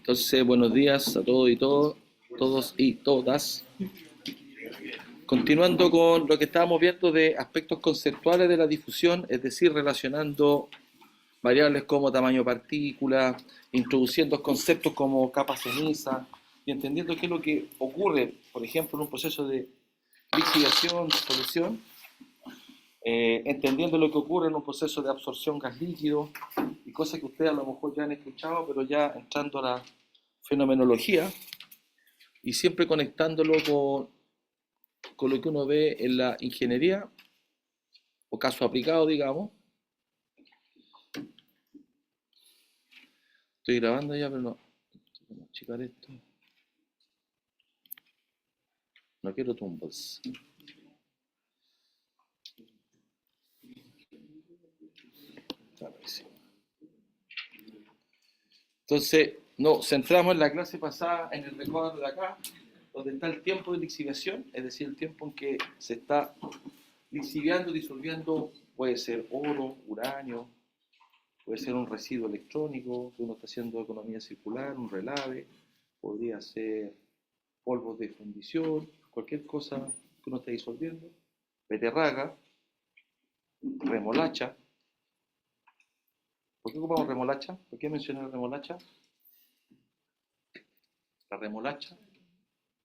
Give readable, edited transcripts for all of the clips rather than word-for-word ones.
Entonces, buenos días a todos todos y todas. Continuando con lo que estábamos viendo de aspectos conceptuales de la difusión, es decir, relacionando variables como tamaño partícula, introduciendo conceptos como capa ceniza y entendiendo qué es lo que ocurre, por ejemplo, en un proceso de lixiviación, solución, entendiendo lo que ocurre en un proceso de absorción gas líquido y cosas que ustedes a lo mejor ya han escuchado, pero ya entrando a la fenomenología y siempre conectándolo con lo que uno ve en la ingeniería o caso aplicado, digamos. Estoy grabando ya, pero no. Vamos a checar esto. No quiero tumbos. Entonces, nos centramos en la clase pasada en el recuadro de acá, donde está el tiempo de lixiviación, es decir, el tiempo en que se está lixiviando, disolviendo, puede ser oro, uranio, puede ser un residuo electrónico, que uno está haciendo economía circular, un relave, podría ser polvos de fundición, cualquier cosa que uno esté disolviendo, beterraga, remolacha. ¿Por qué ocupamos remolacha? ¿Por qué mencioné la remolacha? La remolacha.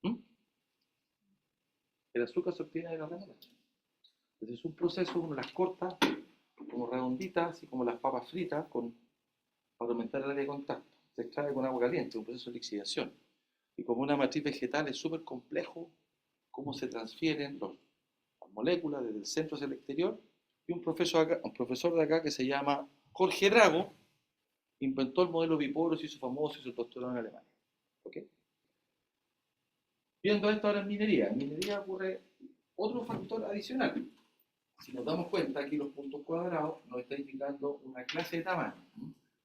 ¿Mm? El azúcar se obtiene de la remolacha. Entonces es un proceso, uno las corta como redonditas, así como las papas fritas, para aumentar el área de contacto. Se extrae con agua caliente, un proceso de lixiviación. Y como una matriz vegetal es súper complejo cómo se transfieren las moléculas desde el centro hacia el exterior. Y un profesor de acá que se llama Jorge Drago inventó el modelo biporo, se hizo famoso y se doctorado en Alemania. ¿Okay? Viendo esto ahora en minería ocurre otro factor adicional. Si nos damos cuenta, aquí los puntos cuadrados nos está indicando una clase de tamaño.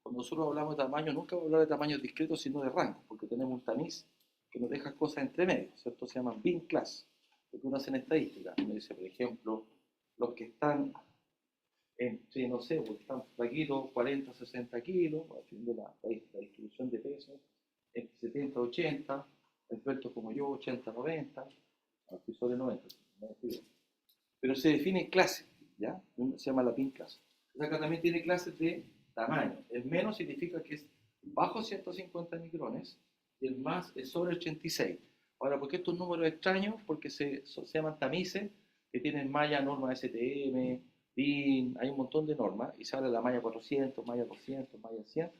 Cuando nosotros hablamos de tamaño, nunca vamos a hablar de tamaños discretos, sino de rangos, porque tenemos un tamiz que nos deja cosas entre medio, ¿cierto? Se llaman bin class, lo que uno hace en estadística. Uno dice, por ejemplo, los que están entre, no sé, porque están flaquitos, 40, 60 kilos, haciendo la distribución de peso, entre 70, 80, expertos como yo, 80, 90, aquí sobre 90, pero se define clase, ¿ya? Se llama la pin clase. Entonces acá también tiene clases de tamaño. El menos significa que es bajo 150 micrones y el más es sobre 86. Ahora, ¿por qué estos números extraños? Porque se llaman tamices que tienen malla, norma STM, BIN, hay un montón de normas y se habla de la malla 400, malla 200, malla 100,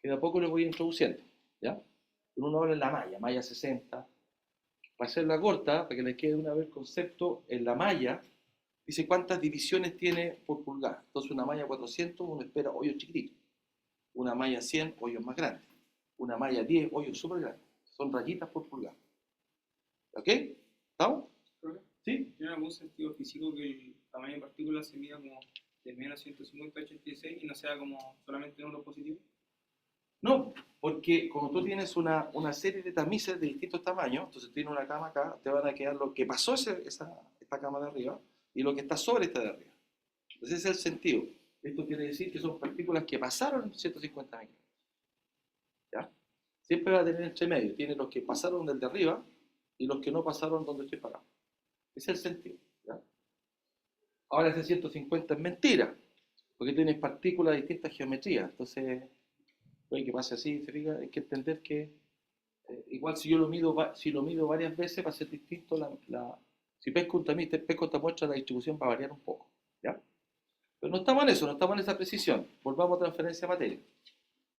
que de a poco les voy introduciendo, ¿ya? Uno habla en la malla 60. Para hacerla corta, para que les quede una vez el concepto, en la malla dice cuántas divisiones tiene por pulgada. Entonces una malla 400 uno espera hoyos chiquititos. Una malla 100 hoyos más grandes. Una malla 10 hoyos súper grandes. Son rayitas por pulgada. ¿Ok? ¿Estamos? ¿Sí? ¿Tiene algún sentido físico que el tamaño de partículas se mida como de menos 150 a 86 y no sea como solamente números positivos? No, porque como tú tienes una serie de tamices de distintos tamaños, entonces tienes una cama acá, te van a quedar lo que pasó esta cama de arriba y lo que está sobre esta de arriba. Entonces ese es el sentido. Esto quiere decir que son partículas que pasaron en 150 micrones. ¿Ya? Siempre va a tener entre medio. Tiene los que pasaron del de arriba y los que no pasaron donde estoy parado. Ese es el sentido. ¿Ya? Ahora ese 150 es mentira, porque tienes partículas de distintas geometrías. Entonces, puede que pase así, ¿se fija? Hay que entender que igual si yo si lo mido varias veces va a ser distinto si pesco un tamiz, pesco esta muestra, la distribución va a variar un poco. ¿Ya? Pero no estamos en eso, no estamos en esa precisión. Volvamos a transferencia de materia.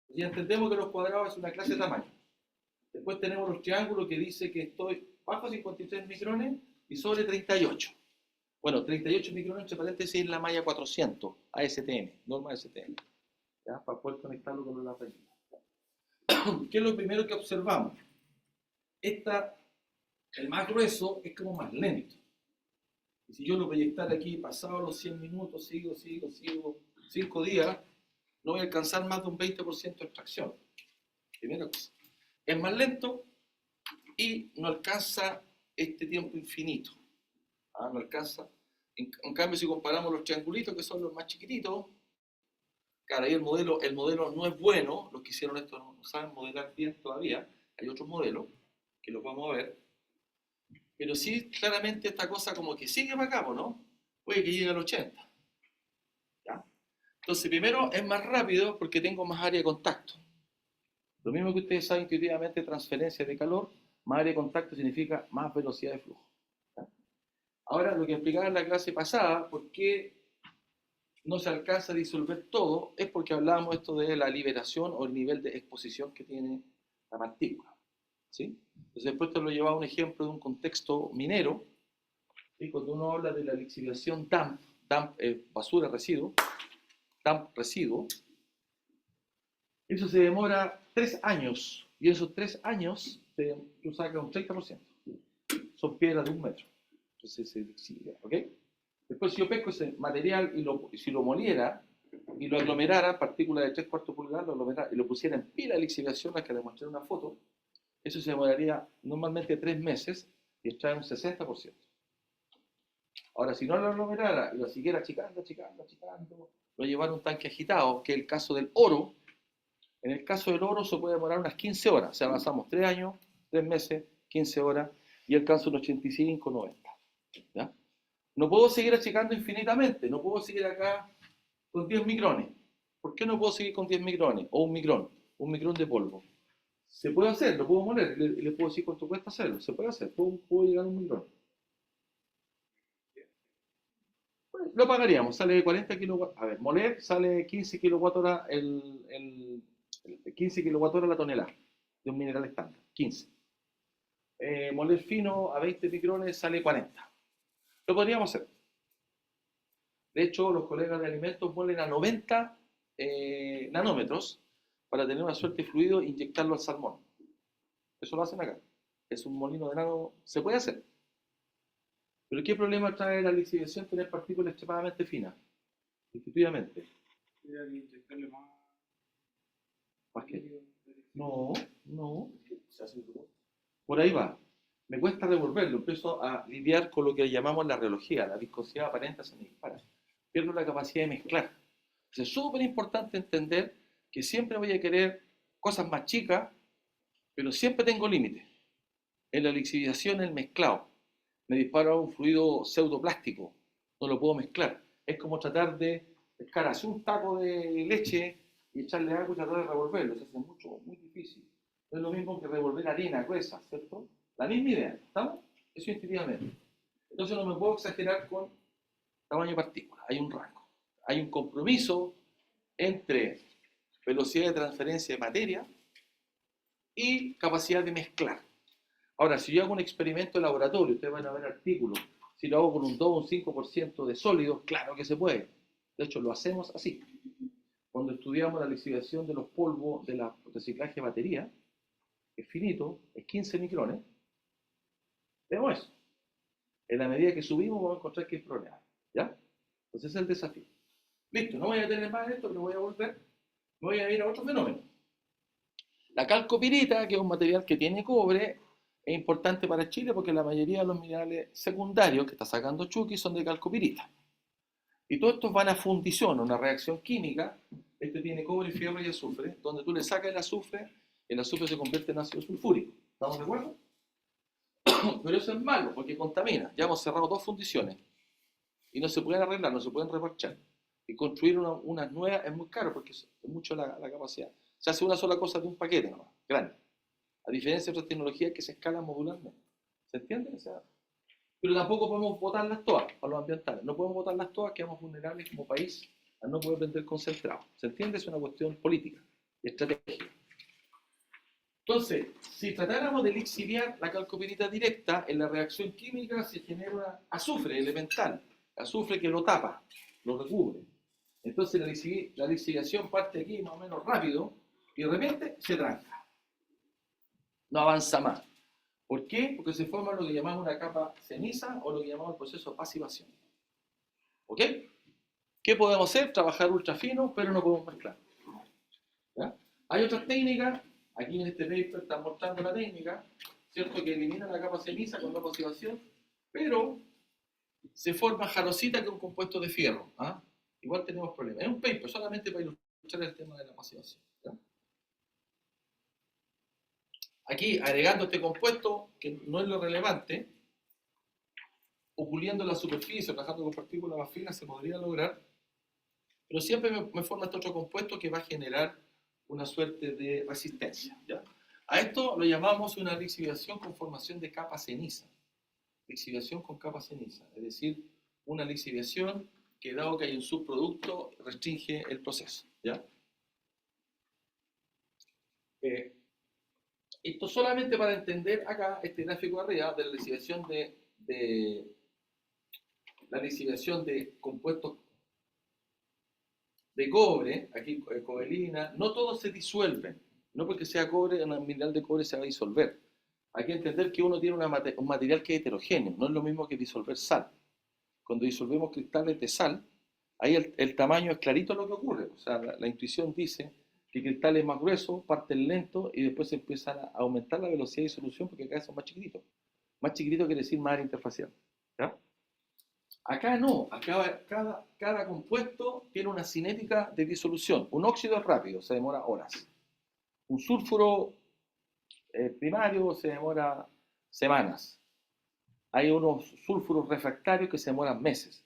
Ya entendemos que los cuadrados es una clase de tamaño. Después tenemos los triángulos que dice que estoy bajo 53 micrones y sobre 38. Bueno, 38 micrones entre paréntesis en la malla 400, ASTM, norma ASTM. ¿Ya? Para poder conectarlo con la regla. ¿Qué es lo primero que observamos? El más grueso es como más lento. Y si yo lo proyectara aquí, pasado los 100 minutos, sigo, 5 días, no voy a alcanzar más de un 20% de extracción. Primera cosa. Es más lento y no alcanza este tiempo infinito. No alcanza. En cambio, si comparamos los triangulitos, que son los más chiquititos, Claro, ahí el modelo no es bueno, los que hicieron esto no saben modelar bien todavía, hay otros modelos que los vamos a ver, pero sí claramente esta cosa como que sigue para acá, ¿no? Puede que llegue al 80, ¿ya? Entonces, primero es más rápido porque tengo más área de contacto. Lo mismo que ustedes saben intuitivamente, transferencia de calor, más área de contacto significa más velocidad de flujo, ¿ya? Ahora, lo que explicaba en la clase pasada, ¿por qué no se alcanza a disolver todo? Es porque hablábamos esto de la liberación o el nivel de exposición que tiene la partícula, ¿sí? Entonces, después te lo llevaba un ejemplo de un contexto minero, ¿sí? Cuando uno habla de la lixiviación DAMP, basura, residuo, DAMP, residuo, eso se demora 3 años, y en esos 3 años tú sacas un 30%. Son piedras de 1 metro. Entonces se lixivia, ¿ok? Después, si yo pesco ese material y si lo moliera y lo aglomerara, partículas de 3/4 pulgadas, lo aglomerara y lo pusiera en pila de lixiviación, la que le mostré en una foto, eso se demoraría normalmente 3 meses y extrae un 60%. Ahora, si no lo aglomerara y lo siguiera achicando, lo llevara a un tanque agitado, que es el caso del oro. En el caso del oro se puede demorar unas 15 horas, o sea, avanzamos 3 años, 3 meses, 15 horas, y el caso del 85, 90. ¿Ya? No puedo seguir achicando infinitamente, no puedo seguir acá con 10 micrones. ¿Por qué no puedo seguir con 10 micrones? O un micrón de polvo. Se puede hacer, lo puedo moler, y le puedo decir cuánto cuesta hacerlo, se puede hacer, puedo llegar a 1 micrón. Bueno, lo pagaríamos, sale 40 kilovatios, a ver, moler sale 15 kilowatt-hora 15 kilowatt-hora la tonelada de un mineral estándar, 15. Moler fino a 20 micrones sale 40. Lo podríamos hacer. De hecho, los colegas de alimentos molen a 90 nanómetros para tener una suerte de fluido e inyectarlo al salmón. Eso lo hacen acá. Es un molino de nano, se puede hacer. Pero ¿qué problema trae la lixiviación tener partículas extremadamente finas? Intuitivamente. Tendría que inyectarle ¿Más qué? líquido. No, no. Por ahí va. Me cuesta revolverlo, empiezo a lidiar con lo que llamamos la reología, la viscosidad aparente se me dispara. Pierdo la capacidad de mezclar. Es súper importante entender que siempre voy a querer cosas más chicas, pero siempre tengo límites. En la lixiviación, el mezclado. Me dispara un fluido pseudoplástico, no lo puedo mezclar. Es como tratar de pescar así un taco de leche y echarle agua y tratar de revolverlo. Se hace muy difícil. No es lo mismo que revolver harina gruesa, ¿cierto? La misma idea, ¿estamos? Eso instintivamente. Entonces no me puedo exagerar con tamaño de partícula, hay un rango. Hay un compromiso entre velocidad de transferencia de materia y capacidad de mezclar. Ahora, si yo hago un experimento de laboratorio, ustedes van a ver artículos, si lo hago con un 2 o un 5% de sólidos, claro que se puede. De hecho, lo hacemos así. Cuando estudiamos la lixiviación de los polvos de la reciclaje de batería, es finito, es 15 micrones, vemos eso. En la medida que subimos vamos a encontrar que hay problemas. ¿Ya? Entonces ese es el desafío. Listo, no voy a tener más esto, pero voy a volver. Me voy a ir a otro fenómeno. La calcopirita, que es un material que tiene cobre, es importante para Chile porque la mayoría de los minerales secundarios que está sacando Chucky son de calcopirita. Y todos estos van a fundición, una reacción química. Este tiene cobre, fierro y azufre, donde tú le sacas el azufre se convierte en ácido sulfúrico. ¿Estamos de acuerdo? Pero eso es malo porque contamina. Ya hemos cerrado 2 fundiciones y no se pueden arreglar, no se pueden reparchar. Y construir una nueva es muy caro porque es mucho la capacidad. Se hace una sola cosa de un paquete nomás, grande. A diferencia de otras tecnologías que se escalan modularmente. ¿Se entiende? O sea, pero tampoco podemos botarlas todas a los ambientales. No podemos botarlas todas, quedamos vulnerables como país a no poder vender concentrado. ¿Se entiende? Es una cuestión política y estratégica. Entonces, si tratáramos de lixiviar la calcopirita directa, en la reacción química se genera azufre elemental, azufre que lo tapa, lo recubre. Entonces la lixiviación parte aquí más o menos rápido y de repente se tranca. No avanza más. ¿Por qué? Porque se forma lo que llamamos una capa ceniza o lo que llamamos el proceso de pasivación. ¿Ok? ¿Qué podemos hacer? Trabajar ultra fino, pero no podemos mezclar. ¿Ya? Hay otras técnicas, aquí en este paper están mostrando la técnica, ¿cierto? Que elimina la capa ceniza con la pasivación, pero se forma jarosita que es un compuesto de fierro. ¿Ah? Igual tenemos problemas. Es un paper solamente para ilustrar. Ese es el tema de la pasivación. ¿Ya? Aquí, agregando este compuesto, que no es lo relevante, o puliendo la superficie, o trabajando con partículas más finas, se podría lograr, pero siempre me forma este otro compuesto que va a generar una suerte de resistencia. ¿Ya? A esto lo llamamos una lixiviación con formación de capa ceniza. Lixiviación con capa ceniza, es decir, una lixiviación que, dado que hay un subproducto, restringe el proceso. ¿Ya? Esto solamente para entender acá este gráfico arriba de la lixiviación de la lixiviación de compuestos de cobre, aquí cobalina, no todos se disuelven. No porque sea cobre, un mineral de cobre se va a disolver. Hay que entender que uno tiene un material que es heterogéneo, no es lo mismo que disolver sal. Cuando disolvemos cristales de sal, ahí el tamaño es clarito lo que ocurre. O sea, la intuición dice que cristales más gruesos parten lento y después empiezan a aumentar la velocidad de disolución porque cada vez son más chiquititos. Más chiquitito quiere decir más área interfacial. ¿Ya? Acá no, acá cada compuesto tiene una cinética de disolución. Un óxido es rápido, se demora horas. Un sulfuro primario se demora semanas. Hay unos sulfuros refractarios que se demoran meses.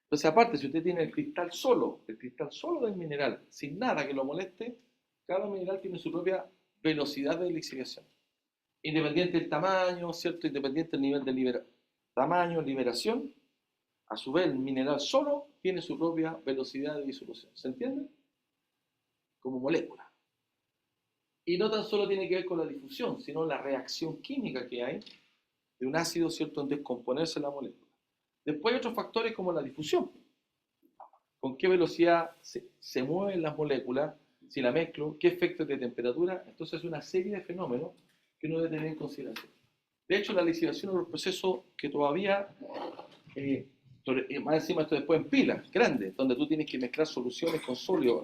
Entonces, aparte, si usted tiene el cristal solo del mineral, sin nada que lo moleste, cada mineral tiene su propia velocidad de lixiviación. Independiente del tamaño, ¿cierto? Independiente del nivel de tamaño, liberación, a su vez, el mineral solo tiene su propia velocidad de disolución. ¿Se entiende? Como molécula. Y no tan solo tiene que ver con la difusión, sino la reacción química que hay de un ácido, ¿cierto?, en descomponerse la molécula. Después hay otros factores como la difusión. Con qué velocidad se mueven las moléculas, si la mezclo, qué efectos de temperatura. Entonces, es una serie de fenómenos que uno debe tener en consideración. De hecho, la lixiviación es un proceso que todavía más encima esto después en pilas grandes, donde tú tienes que mezclar soluciones con sólido,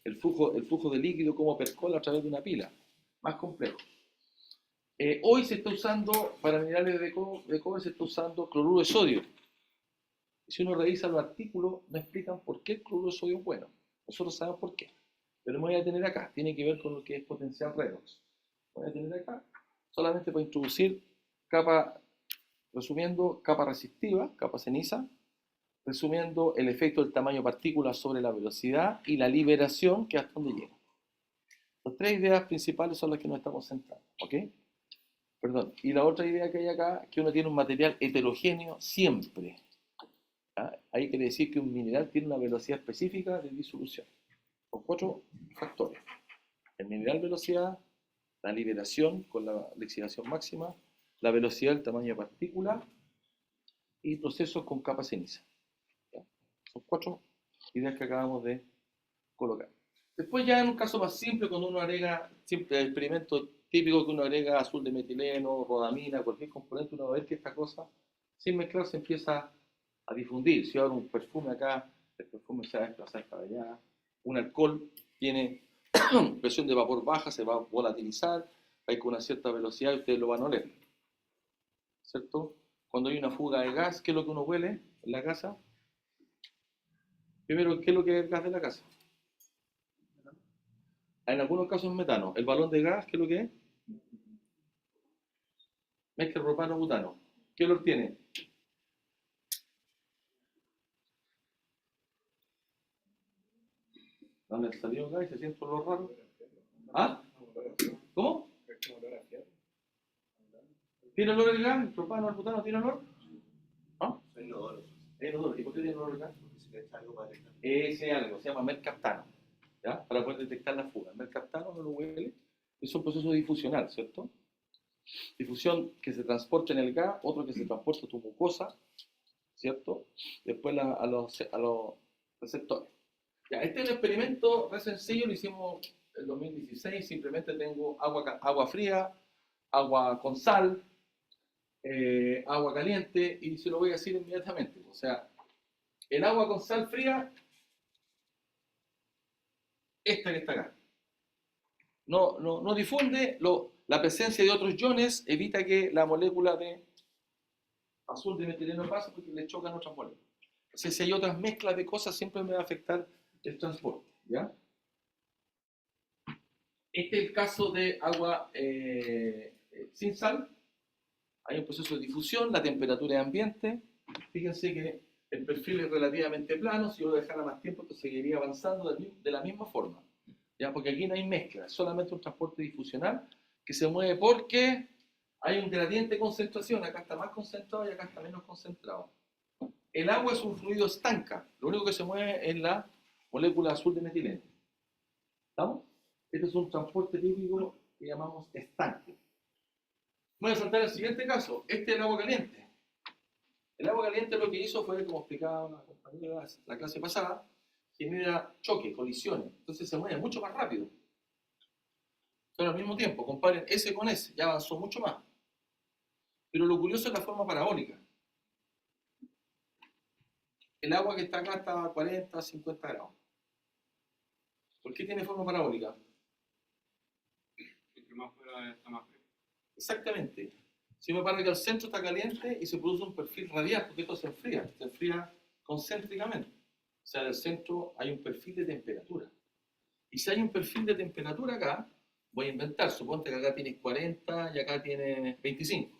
el flujo de líquido como percola a través de una pila, más complejo. Hoy se está usando, para minerales de cobre se está usando cloruro de sodio. Y si uno revisa los artículos, no explican por qué el cloruro de sodio es bueno. Nosotros sabemos por qué. Pero me voy a tener acá, tiene que ver con lo que es potencial redox. Voy a tener acá, solamente para introducir capa, resumiendo, capa resistiva, capa ceniza, resumiendo el efecto del tamaño partícula sobre la velocidad y la liberación, que hasta donde llega. Las tres ideas principales son las que nos estamos centrando, ¿ok? Perdón. Y la otra idea que hay acá es que uno tiene un material heterogéneo siempre. ¿Ah? Ahí quiere decir que un mineral tiene una velocidad específica de disolución. Con 4 factores. El mineral velocidad, la liberación con la lixiviación máxima, la velocidad del tamaño de partícula y procesos con capa ceniza. ¿Ya? Son 4 ideas que acabamos de colocar. Después ya en un caso más simple, cuando uno agrega, siempre el experimento típico que uno agrega azul de metileno, rodamina, cualquier componente, uno va a ver que esta cosa, sin mezclar, se empieza a difundir. Si ahora un perfume acá, el perfume se va a desplazar para allá. Un alcohol tiene presión de vapor baja, se va a volatilizar, hay con una cierta velocidad y ustedes lo van a oler. ¿Cierto? Cuando hay una fuga de gas, ¿qué es lo que uno huele en la casa? Primero, ¿qué es lo que es el gas de la casa? En algunos casos metano. ¿El balón de gas qué es lo que es? Mezcla propano-butano. ¿Qué olor tiene? ¿Dónde salió acá y se siente un olor raro? ¿Ah? ¿Cómo? ¿Tiene olor el gas? ¿El propano, el butano tiene olor? ¿Ah? Es inodoro. ¿Y por qué tiene olor el gas? Ese algo, se llama mercaptano. ¿Ya? Para poder detectar la fuga. El mercaptano no lo huele. Es un proceso difusional, ¿cierto? Difusión que se transporta en el gas, otro que se transporta a tu mucosa, ¿cierto? Después a los receptores. Ya, este es el experimento re sencillo, lo hicimos en 2016, simplemente tengo agua fría, agua con sal, agua caliente, y se lo voy a decir inmediatamente. O sea, el agua con sal fría, esta que está acá. No difunde, la presencia de otros iones evita que la molécula de azul de metileno pase porque le chocan otras moléculas. Entonces, si hay otras mezclas de cosas, siempre me va a afectar el transporte, ¿ya? Este es el caso de agua sin sal. Hay un proceso de difusión, la temperatura de ambiente. Fíjense que el perfil es relativamente plano. Si yo lo dejara más tiempo, esto seguiría avanzando de la misma forma. ¿Ya? Porque aquí no hay mezcla, es solamente un transporte difusional que se mueve porque hay un gradiente de concentración. Acá está más concentrado y acá está menos concentrado. El agua es un fluido estanca. Lo único que se mueve es la molécula azul de metileno. ¿Estamos? Este es un transporte típico que llamamos estanque. Voy a saltar al siguiente caso. Este es el agua caliente. El agua caliente lo que hizo fue, como explicaba la compañera la clase pasada, genera choque, colisiones. Entonces se mueve mucho más rápido. Pero al mismo tiempo, comparen S con S, ya avanzó mucho más. Pero lo curioso es la forma parabólica. El agua que está acá está a 40, 50 grados. ¿Por qué tiene forma parabólica? Entre más fuera está más frío. Exactamente. Si me parece que el centro está caliente y se produce un perfil radial, porque esto se enfría concéntricamente. O sea, del centro hay un perfil de temperatura. Y si hay un perfil de temperatura acá, voy a inventar, suponte que acá tienes 40 y acá tienes 25.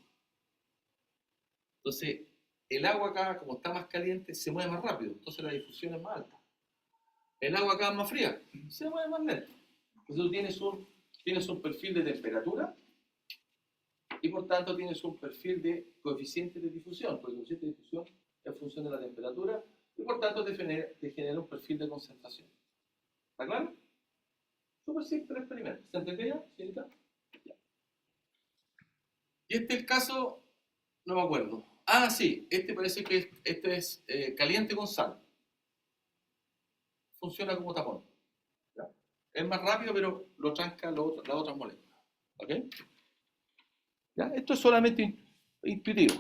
Entonces, el agua acá, como está más caliente, se mueve más rápido, entonces la difusión es más alta. El agua acá es más fría, se mueve más lento. Entonces tú tienes un perfil de temperatura y por tanto tienes un perfil de coeficiente de difusión, porque el coeficiente de difusión es función de la temperatura y por tanto te genera un perfil de concentración. ¿Está claro? Súper simple el experimento. ¿Se entendió, señorita? Ya. Y este es el caso, no me acuerdo. Ah, sí, este parece que este es caliente con sal. Funciona como tapón. ¿Ya? Es más rápido, pero lo tranca las otras moléculas. ¿Ok? ¿Ya? Esto es solamente intuitivo.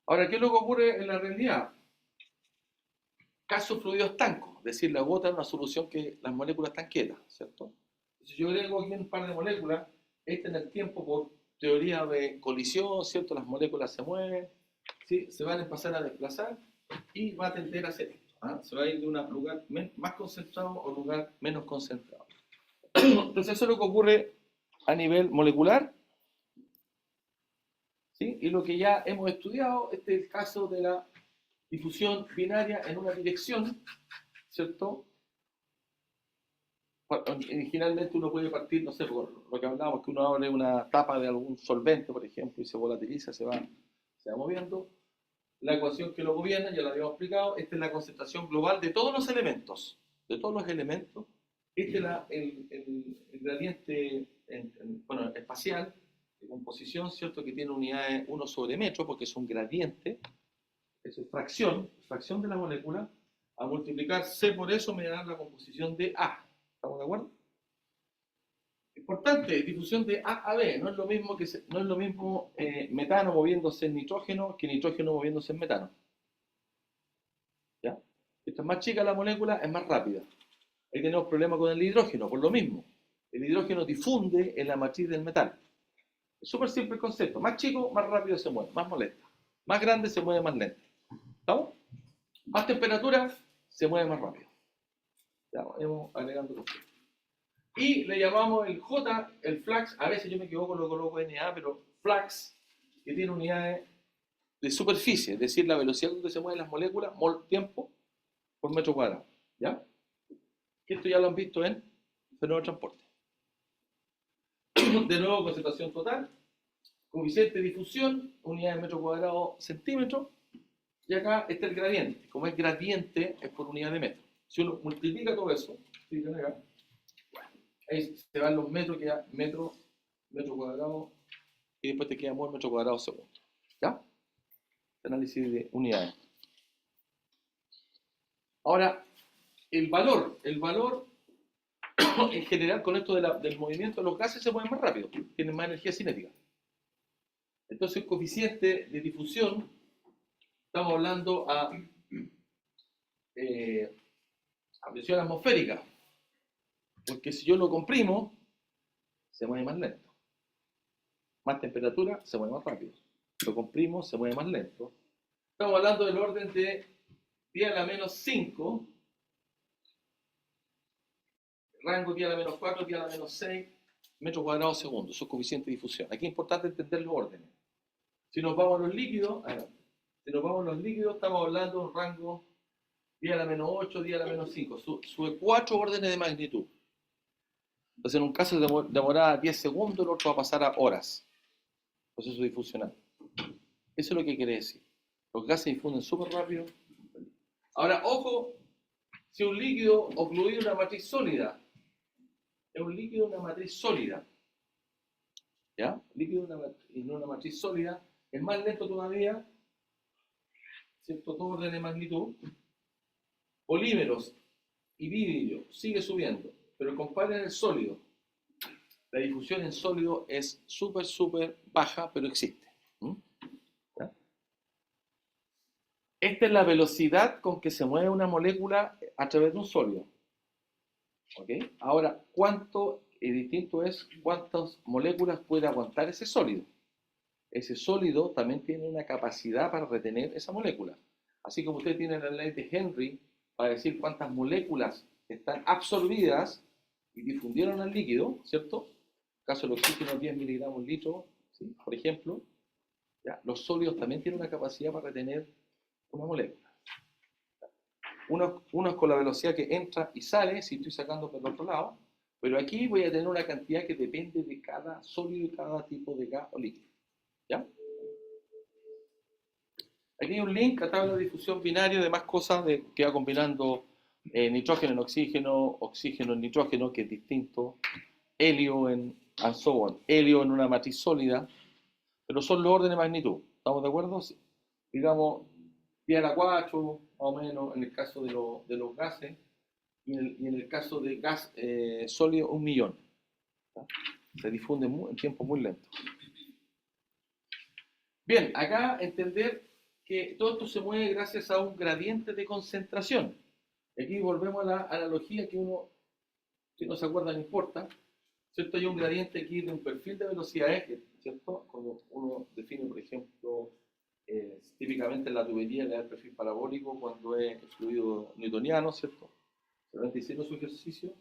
Ahora, ¿qué es lo que ocurre en la realidad? Caso fluido estanco, es decir, la gota es una solución que las moléculas están quietas, ¿cierto? Si yo agrego aquí un par de moléculas, este en el tiempo, por teoría de colisión, ¿cierto? Las moléculas se mueven, ¿sí? Se van a empezar a desplazar y va a tender a hacer esto. ¿Ah? Se va a ir de un lugar más concentrado a un lugar menos concentrado. Entonces eso es lo que ocurre a nivel molecular, ¿sí? Y lo que ya hemos estudiado, este es el caso de la difusión binaria en una dirección, ¿cierto? Originalmente uno puede partir, no sé, por lo que hablábamos, que uno abre una tapa de algún solvente, por ejemplo, y se volatiliza, se va moviendo. La ecuación que lo gobierna, ya la habíamos explicado, esta es la concentración global de todos los elementos, Este es el gradiente bueno, espacial de composición, ¿cierto? Que tiene unidades 1 sobre metro, porque es un gradiente, es fracción de la molécula, a multiplicar C por eso me da la composición de A. ¿Estamos de acuerdo? Importante, difusión de A a B. No es lo mismo, no es lo mismo metano moviéndose en nitrógeno que nitrógeno moviéndose en metano. ¿Ya? Esta es más chica la molécula, es más rápida. Ahí tenemos problemas con el hidrógeno, por lo mismo. El hidrógeno difunde en la matriz del metal. Es súper simple el concepto. Más chico, más rápido se mueve, más molesta. Más grande, se mueve más lento. ¿Estamos? Más temperatura, se mueve más rápido. Ya, vamos agregando cosas. Y le llamamos el J, el flux, a veces yo me equivoco, lo coloco NA, pero flux, que tiene unidades de superficie, es decir, la velocidad con que se mueven las moléculas, tiempo por metro cuadrado. ¿Ya? Esto ya lo han visto en fenómeno de transporte. De nuevo, concentración total, coeficiente de difusión, unidad de metro cuadrado centímetro, y acá está el gradiente. Como es gradiente, es por unidad de metro. Si uno multiplica todo eso, fíjense acá, ahí se van los metros, queda metro cuadrado, y después te queda mol metro cuadrado segundo. ¿Ya? Análisis de unidades. Ahora, el valor en general con esto del movimiento, los gases se mueven más rápido, tienen más energía cinética. Entonces el coeficiente de difusión, estamos hablando a presión atmosférica, porque si yo lo comprimo, se mueve más lento. Más temperatura, se mueve más rápido. Lo comprimo, se mueve más lento. Estamos hablando del orden de 10 a la menos 5 rango tía a la menos 4, tía a la menos 6 metros cuadrados segundo, eso es coeficiente de difusión. Aquí es importante entender los órdenes. Si nos vamos a los líquidos, estamos hablando de un rango tía a la menos 8, tía a la menos 5, sube 4 órdenes de magnitud. Entonces, en un caso demorada 10 segundos, el otro va a pasar a horas. Proceso difusional. Eso es lo que quiere decir. Los gases difunden súper rápido. Ahora, ojo, si un líquido o fluido es una matriz sólida, es un líquido una matriz sólida, ¿ya? Líquido y no una matriz sólida, es más lento todavía, ¿cierto? Todo orden de magnitud. Polímeros y vidrio sigue subiendo, pero comparen el sólido. La difusión en sólido es súper baja, pero existe. ¿Ya? Esta es la velocidad con que se mueve una molécula a través de un sólido. ¿Okay? Ahora, ¿cuánto distinto es cuántas moléculas puede aguantar ese sólido? Ese sólido también tiene una capacidad para retener esa molécula. Así como usted tiene la ley de Henry para decir cuántas moléculas están absorbidas y difundieron al líquido, ¿cierto? En el caso del oxígeno, 10 miligramos litro, ¿sí? Por ejemplo, ¿ya? Los sólidos también tienen una capacidad para retener una molécula. Uno es con la velocidad que entra y sale, si estoy sacando por el otro lado, pero aquí voy a tener una cantidad que depende de cada sólido y cada tipo de gas o líquido. ¿Ya? Aquí hay un link a tabla de difusión binaria de más cosas que va combinando nitrógeno en oxígeno, oxígeno en nitrógeno, que es distinto, helio en and so on, helio en una matriz sólida, pero son los órdenes de magnitud. ¿Estamos de acuerdo? Digamos, 10 a la 4, más o menos, en el caso de los gases, y en el caso de gas sólido, 1.000.000. ¿tá? Se difunde en tiempo muy lento. Bien, acá entender que todo esto se mueve gracias a un gradiente de concentración. Aquí volvemos a la analogía que uno, si no se acuerda, no importa, ¿cierto? Hay un gradiente aquí de un perfil de velocidades, ¿cierto? Cuando uno define, por ejemplo, típicamente en la tubería le da el perfil parabólico cuando es fluido newtoniano, ¿cierto? Solamente hicieron su ejercicio.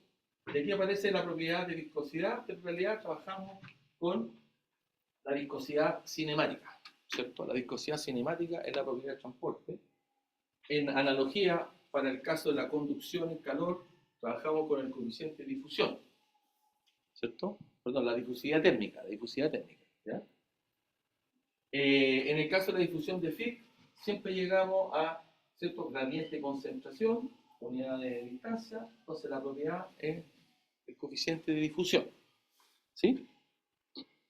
Y aquí aparece la propiedad de viscosidad, que en realidad trabajamos con la viscosidad cinemática, ¿cierto? La viscosidad cinemática es la propiedad del transporte. En analogía, para el caso de la conducción en calor, trabajamos con el coeficiente de difusión, ¿cierto? Perdón, la difusividad térmica, ¿ya? En el caso de la difusión de Fick, siempre llegamos a cierto gradiente de concentración, unidad de distancia, entonces la propiedad es el coeficiente de difusión, ¿sí?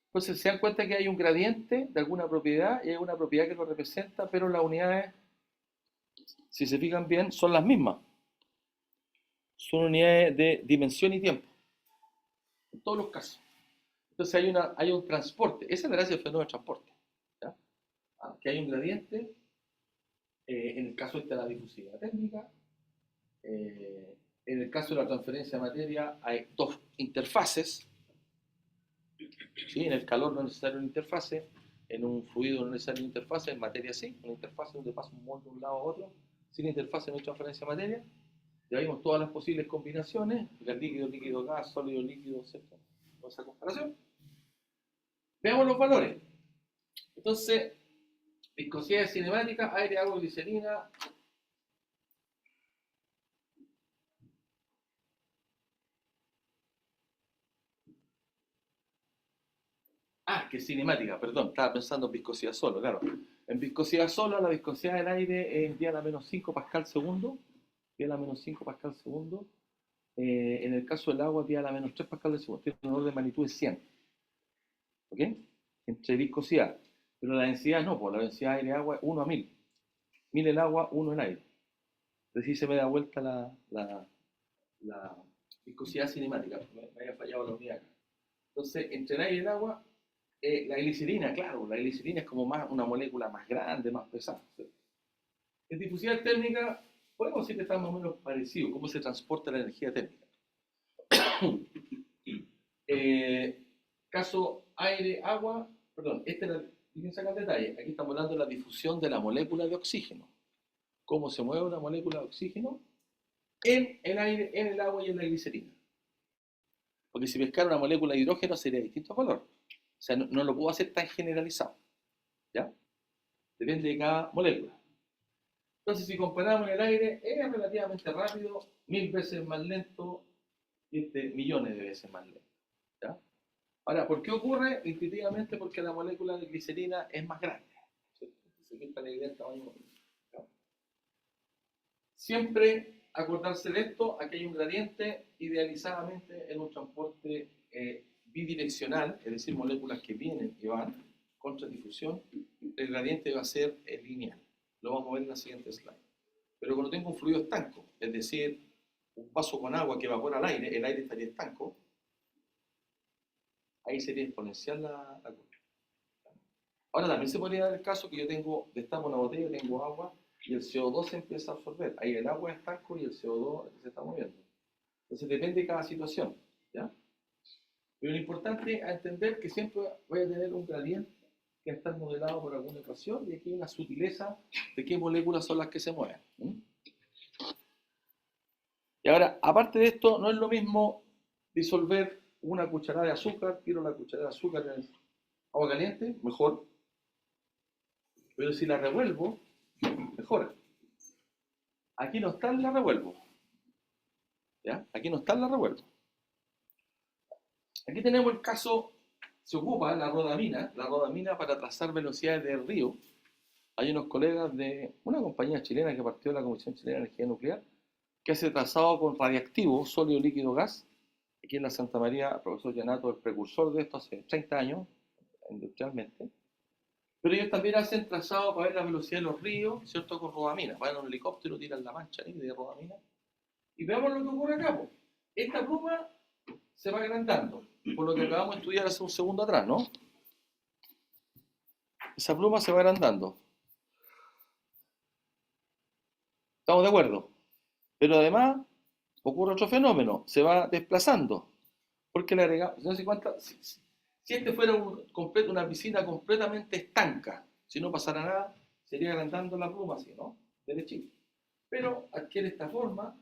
Entonces se dan cuenta que hay un gradiente de alguna propiedad y hay una propiedad que lo representa, pero las unidades, si se fijan bien, son las mismas. Son unidades de dimensión y tiempo, en todos los casos. Entonces hay un transporte, esa es la gracia del fenómeno de transporte, ¿ya? Que hay un gradiente, en el caso de la difusividad térmica, en el caso de la transferencia de materia hay dos interfaces, ¿sí? En el calor no es necesario una interfase, en un fluido no es necesario una interfase, en materia sí, una interfase donde pasa un molde de un lado a otro, sin interfase no hay transferencia de materia. Ya vimos todas las posibles combinaciones, gas líquido, líquido gas, sólido líquido, etc. Con esa comparación. Veamos los valores. Entonces, viscosidad cinemática, aire, agua, glicerina. Que cinemática, perdón, estaba pensando en viscosidad solo, claro. En viscosidad solo, la viscosidad del aire es 10 a la menos 5 pascal segundo. 10 a la menos 5 pascal segundo. En el caso del agua, 10 a la menos 3 pascal de segundo. Tiene un orden de magnitud de 100. ¿Ok? Entre viscosidad. Pero la densidad no, pues la densidad de aire-agua es 1 a 1000. 1000 el agua, 1 el aire. Entonces se me da vuelta la viscosidad cinemática. Me había fallado la unidad acá. Entonces, entre el aire y el agua, la glicerina, claro, la glicerina es como más una molécula más grande, más pesada. ¿Sí? En difusividad térmica, podemos decir que está más o menos parecido, cómo se transporta la energía térmica. Caso aire, agua, perdón, fíjense acá el detalle, aquí estamos hablando de la difusión de la molécula de oxígeno. Cómo se mueve una molécula de oxígeno en el aire, en el agua y en la glicerina. Porque si pescara una molécula de hidrógeno sería distinto color. O sea, no lo puedo hacer tan generalizado. ¿Ya? Depende de cada molécula. Entonces, si comparamos el aire, es relativamente rápido, 1000 veces más lento, y millones de veces más lento. ¿Ya? Ahora, ¿por qué ocurre? Intuitivamente porque la molécula de glicerina es más grande. ¿Cierto? Se quita la idea del tamaño. ¿Ya? Siempre acordarse de esto, aquí hay un gradiente idealizadamente en un transporte bidireccional, es decir, moléculas que vienen y van contra difusión, el gradiente va a ser lineal. Lo vamos a ver en la siguiente slide. Pero cuando tengo un fluido estanco, es decir, un vaso con agua que evapora al aire, el aire estaría estanco, ahí sería exponencial la curva. Ahora también se podría dar el caso que yo destapo una botella, tengo agua y el CO2 se empieza a absorber. Ahí el agua es estanco y el CO2 se está moviendo. Entonces depende de cada situación. ¿Ya? Pero lo importante es entender que siempre voy a tener un gradiente que va a estar modelado por alguna ecuación y aquí hay una sutileza de qué moléculas son las que se mueven. Y ahora, aparte de esto, no es lo mismo disolver una cucharada de azúcar, tiro la cucharada de azúcar en agua caliente, mejor. Pero si la revuelvo, mejora. Aquí no está, la revuelvo. ¿Ya? Aquí no está, la revuelvo. Aquí tenemos el caso, se ocupa la rodamina para trazar velocidades del río. Hay unos colegas de una compañía chilena que partió de la Comisión Chilena de Energía Nuclear, que hace trazado con radiactivo, sólido, líquido, gas. Aquí en la Santa María, el profesor Llanato, el precursor de esto hace 30 años, industrialmente. Pero ellos también hacen trazado para ver la velocidad de los ríos, ¿cierto? Con rodamina. Van en un helicóptero, tiran la mancha ahí de rodamina. Y veamos lo que ocurre acá. Pues. Esta pluma se va agrandando, por lo que acabamos de estudiar hace un segundo atrás, ¿no? Esa pluma se va agrandando. ¿Estamos de acuerdo? Pero además ocurre otro fenómeno, se va desplazando. Porque le agregamos, no sé cuánta, si este fuera una piscina completamente estanca, si no pasara nada, sería agrandando la pluma así, ¿no? Derechito. Pero adquiere esta forma,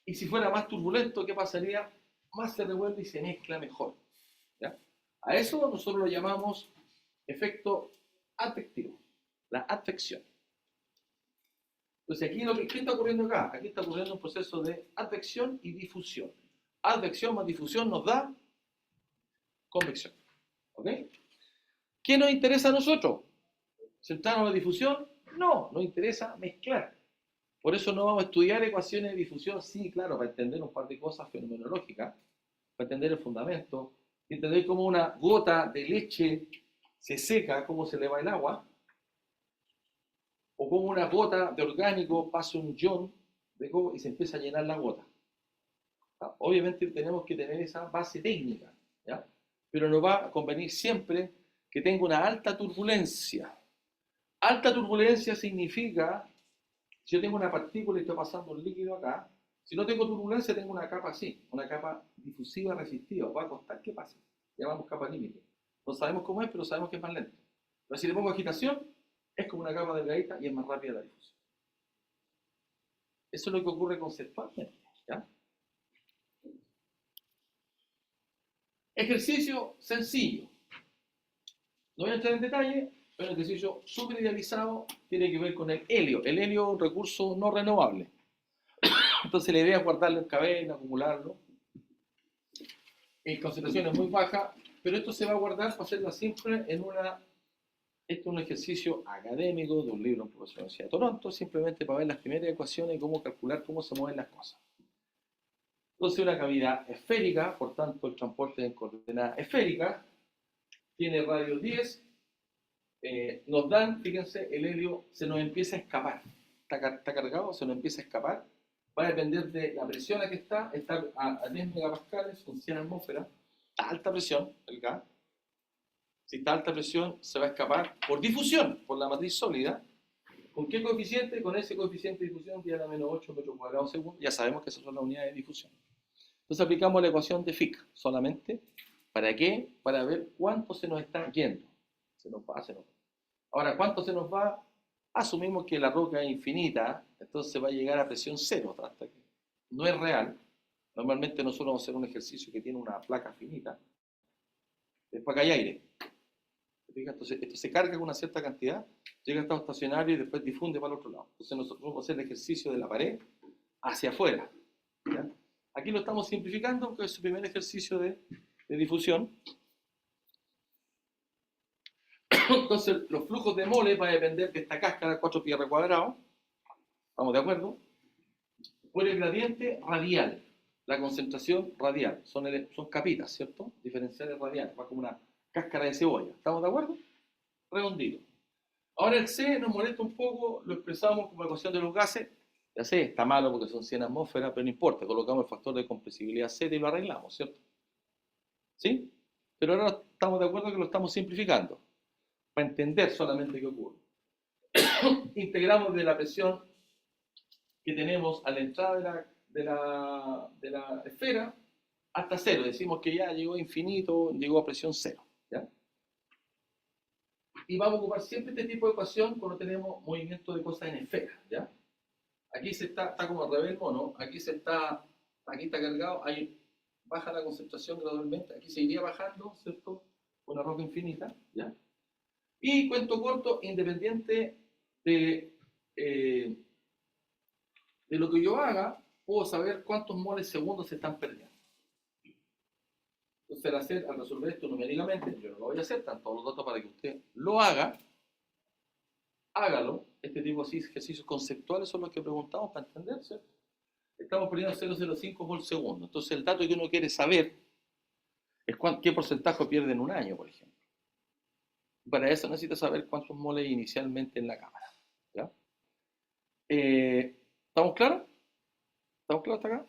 y si fuera más turbulento, ¿qué pasaría? Más se revuelve y se mezcla mejor. ¿Ya? A eso nosotros lo llamamos efecto advectivo, la advección. Entonces, ¿qué está ocurriendo acá? Aquí está ocurriendo un proceso de advección y difusión. Advección más difusión nos da convección. ¿Ok? ¿Qué nos interesa a nosotros? ¿Centrarnos en la difusión? No, nos interesa mezclar. Por eso no vamos a estudiar ecuaciones de difusión, sí, claro, para entender un par de cosas fenomenológicas, para entender el fundamento, entender cómo una gota de leche se seca, cómo se le va el agua, o cómo una gota de orgánico pasa un ion de coco y se empieza a llenar la gota. ¿Ya? Obviamente tenemos que tener esa base técnica, ¿ya? Pero nos va a convenir siempre que tenga una alta turbulencia. Alta turbulencia significa, si yo tengo una partícula y está pasando un líquido acá, si no tengo turbulencia tengo una capa así, una capa difusiva resistiva, va a costar que pase, llamamos capa límite. No sabemos cómo es, pero sabemos que es más lento. Pero si le pongo agitación, es como una capa delgadita y es más rápida la difusión. Eso es lo que ocurre conceptualmente, ¿ya? Ejercicio sencillo. No voy a entrar en detalle, pero el ejercicio súper idealizado tiene que ver con el helio. El helio es un recurso no renovable. Entonces la idea es guardarlo en cadena, acumularlo en concentraciones muy bajas, pero esto se va a guardar para hacerla siempre en una... Esto es un ejercicio académico de un libro en profesor de la Universidad de Toronto, simplemente para ver las primeras ecuaciones y cómo calcular cómo se mueven las cosas. Entonces una cavidad esférica, por tanto el transporte en coordenadas esféricas, tiene radio 10, nos dan, fíjense, el helio se nos empieza a escapar. Está cargado, se nos empieza a escapar. Va a depender de la presión a que está a 10 megapascales, con 100 atmósferas, alta presión, el gas. Si está a alta presión, se va a escapar por difusión, por la matriz sólida. ¿Con qué coeficiente? Con ese coeficiente de difusión, 10 a la menos 8 metros cuadrados segundo. Ya sabemos que esas son las unidades de difusión. Entonces aplicamos la ecuación de Fick solamente. ¿Para qué? Para ver cuánto se nos está yendo. Se nos va. Ahora, ¿cuánto se nos va? Asumimos que la roca es infinita, entonces va a llegar a presión cero hasta que no es real, Normalmente nosotros vamos a hacer un ejercicio que tiene una placa finita, después acá hay aire. ¿Te fijas? Entonces esto se carga con una cierta cantidad, llega a estado estacionario y después difunde para el otro lado. Entonces nosotros vamos a hacer el ejercicio de la pared hacia afuera. ¿Ya? Aquí lo estamos simplificando porque es su primer ejercicio de difusión. Entonces los flujos de moles van a depender de esta cáscara 4 pi r cuadrado. ¿Estamos de acuerdo? Por el gradiente radial, la concentración radial, son capitas, ¿cierto? Diferenciales radiales, va como una cáscara de cebolla, ¿estamos de acuerdo? Redondito. Ahora el C nos molesta un poco, lo expresamos como ecuación de los gases, ya sé, está malo porque son 100 atmósferas, pero no importa, colocamos el factor de compresibilidad Z y lo arreglamos, ¿cierto? ¿Sí? Pero ahora estamos de acuerdo que lo estamos simplificando, para entender solamente qué ocurre. Integramos de la presión que tenemos a la entrada de la esfera hasta cero. Decimos que ya llegó a infinito, llegó a presión cero. ¿Ya? Y vamos a ocupar siempre este tipo de ecuación cuando tenemos movimiento de cosas en esfera. ¿Ya? Aquí está como al revés el mono, aquí está cargado, ahí baja la concentración gradualmente, aquí se iría bajando, ¿cierto? Una roca infinita. ¿Ya? Y cuento corto, independiente de lo que yo haga, puedo saber cuántos moles segundos se están perdiendo. Entonces, al resolver esto numéricamente, yo no lo voy a hacer, están todos los datos para que usted lo haga, hágalo. Este tipo de ejercicios conceptuales son los que preguntamos para entenderse. Estamos perdiendo 0,05 mol segundo. Entonces, el dato que uno quiere saber es qué porcentaje pierde en un año, por ejemplo. Para eso necesita saber cuántos moles hay inicialmente en la cámara. ¿Ya? ¿Estamos claros? ¿Estamos claros hasta acá?